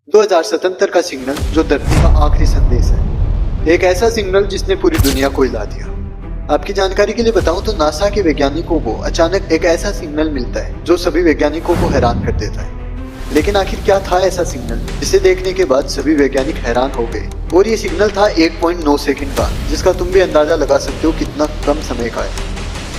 2077 का सिग्नल जो धरती का आखिरी संदेश है, एक ऐसा सिग्नल जिसने पूरी दुनिया को हिला दिया। आपकी जानकारी के लिए बताऊं तो नासा के वैज्ञानिकों को अचानक एक ऐसा सिग्नल मिलता है जो सभी वैज्ञानिकों को हैरान कर देता है। लेकिन आखिर क्या था ऐसा सिग्नल जिसे देखने के बाद सभी वैज्ञानिक हैरान हो गए। और ये सिग्नल था 1.9 सेकंड का, जिसका तुम भी अंदाजा लगा सकते हो कितना कम समय का है।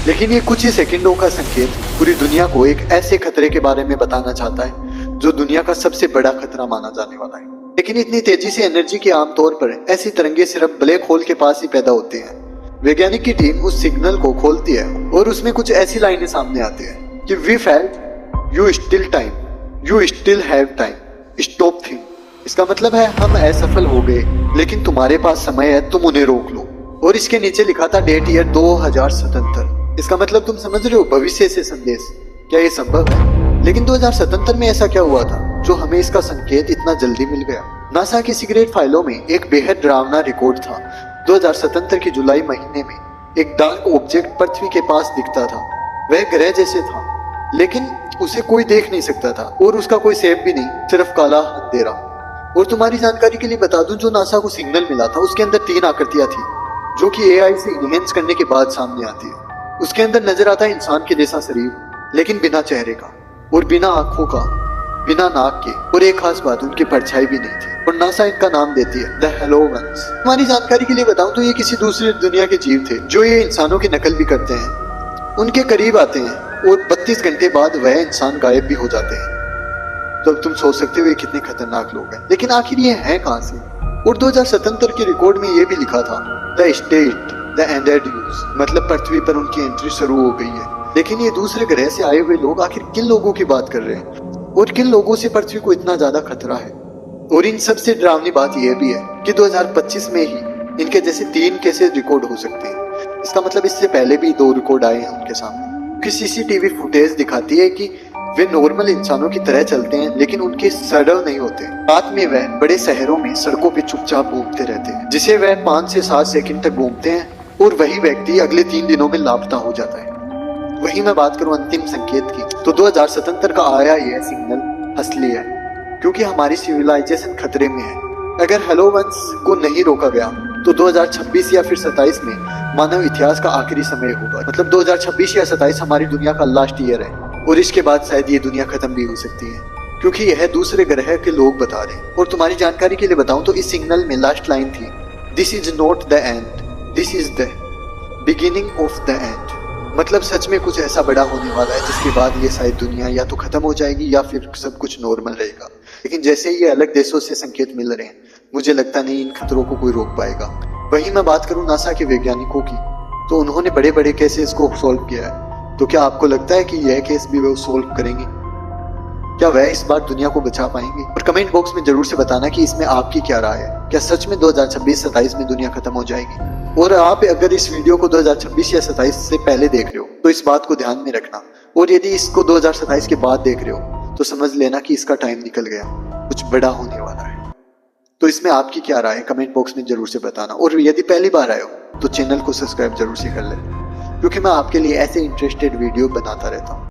लेकिन ये कुछ ही सेकंडों का संकेत पूरी दुनिया को एक ऐसे खतरे के बारे में बताना चाहता है जो दुनिया का सबसे बड़ा खतरा माना जाने वाला है। लेकिन इतनी तेजी से एनर्जी की आमतौर पर ऐसी तरंगे सिर्फ ब्लैक होल के पास ही पैदा होती हैं। वैज्ञानिक की टीम उस सिग्नल को खोलती है और उसमें कुछ ऐसी लाइनें सामने आती है कि we felt you still time, you still have time, stop thing. इसका मतलब है हम असफल हो गए लेकिन तुम्हारे पास समय है, तुम उन्हें रोक लो। और इसके नीचे लिखा था डेट ईयर 2077। इसका मतलब तुम समझ रहे हो, भविष्य से संदेश। क्या ये संभव है? लेकिन 2077 में ऐसा क्या हुआ था जो हमें इसका संकेत इतना जल्दी मिल गया? नासा की सीक्रेट फाइलों में एक बेहद डरावना रिकॉर्ड था। 2077 की जुलाई महीने में एक डार्क ऑब्जेक्ट पृथ्वी के पास दिखता था। वह ग्रह जैसे था लेकिन उसे कोई देख नहीं सकता था और उसका कोई शेप भी नहीं, सिर्फ काला अंधेरा। और तुम्हारी जानकारी के लिए बता दूं, जो नासा को सिग्नल मिला था उसके अंदर 3 आकृतियां थी जो कि एआई से इन्हेंस करने के बाद सामने आती है। उसके अंदर नजर आता है इंसान के जैसा शरीर लेकिन बिना चेहरे का और बिना आंखों का, बिना नाक के, और एक खास बात, उनकी परछाई भी नहीं थी। और नासा इनका नाम देती है द हेलो वंस। तुम्हारी जानकारी के लिए बताऊं तो ये किसी दूसरी दुनिया के जीव थे जो ये इंसानों की नकल भी करते हैं। उनके करीब आते हैं और 32 घंटे बाद वह इंसान गायब भी हो जाते हैं। तो अब तुम सोच सकते हो ये कितने खतरनाक लोग हैं। लेकिन आखिर ये हैं कहां से? और 2077 के रिकॉर्ड में ये भी लिखा था the state the ended use, मतलब पृथ्वी पर उनकी एंट्री शुरू हो गई है। लेकिन ये दूसरे ग्रह से आए हुए लोग आखिर किन लोगों की बात कर रहे हैं और किन लोगों से पृथ्वी को इतना ज्यादा खतरा है? और इन सबसे डरावनी बात यह भी है कि 2025 में ही इनके जैसे 3 केसेस रिकॉर्ड हो सकते हैं। इसका मतलब इससे पहले भी 2 रिकॉर्ड आए हैं उनके सामने। कि सीसीटीवी फुटेज दिखाती है कि वे नॉर्मल इंसानों की तरह चलते हैं लेकिन उनके सडर नहीं होते। रात में वह बड़े शहरों में सड़कों पे चुपचाप घूमते रहते हैं, जिसे वह 5 से 7 सेकंड तक घूमते हैं और वही व्यक्ति अगले 3 दिनों में लापता हो जाता है। वही मैं बात करूं अंतिम संकेत की, तो 2077 का आया यह सिग्नल असली है क्योंकि हमारी सिविलाइजेशन खतरे में है। अगर हेलो वंस को नहीं रोका गया तो 2026 या फिर 27 में मानव इतिहास का आखिरी समय होगा। मतलब 2026 या 27 हमारी दुनिया का लास्ट ईयर है और इसके बाद शायद ये दुनिया खत्म भी हो सकती है क्योंकि यह दूसरे ग्रह के लोग बता रहे हैं। और तुम्हारी जानकारी के लिए बताऊं तो इस सिग्नल में लास्ट लाइन थी, this is not the end, this is the beginning of the end. मतलब सच में कुछ ऐसा बड़ा होने वाला है जिसके बाद ये शायद दुनिया या तो खत्म हो जाएगी या फिर सब कुछ नॉर्मल रहेगा। लेकिन जैसे ही ये अलग देशों से संकेत मिल रहे हैं, मुझे लगता नहीं इन खतरों को कोई रोक पाएगा। वही मैं बात करूं नासा के वैज्ञानिकों की, तो उन्होंने बड़े बड़े केसेस को सॉल्व किया है। तो क्या आपको लगता है कि यह केस भी वो सॉल्व करेंगे? क्या वह इस बार दुनिया को बचा पाएंगे? और कमेंट बॉक्स में जरूर से बताना कि इसमें आपकी क्या राय है। क्या सच में 2026-27 में दुनिया खत्म हो जाएगी? और आप अगर इस वीडियो को 2026 या 27 से पहले देख रहे हो तो इस बात को ध्यान में रखना। और यदि इसको 2027 के बाद देख रहे हो तो समझ लेना कि इसका टाइम निकल गया, कुछ बड़ा होने वाला है। तो इसमें आपकी क्या राय है कमेंट बॉक्स में जरूर से बताना। और यदि पहली बार आए हो तो चैनल को सब्सक्राइब जरूर से कर लेना क्योंकि मैं आपके लिए ऐसे इंटरेस्टेड वीडियो बनाता रहता हूँ।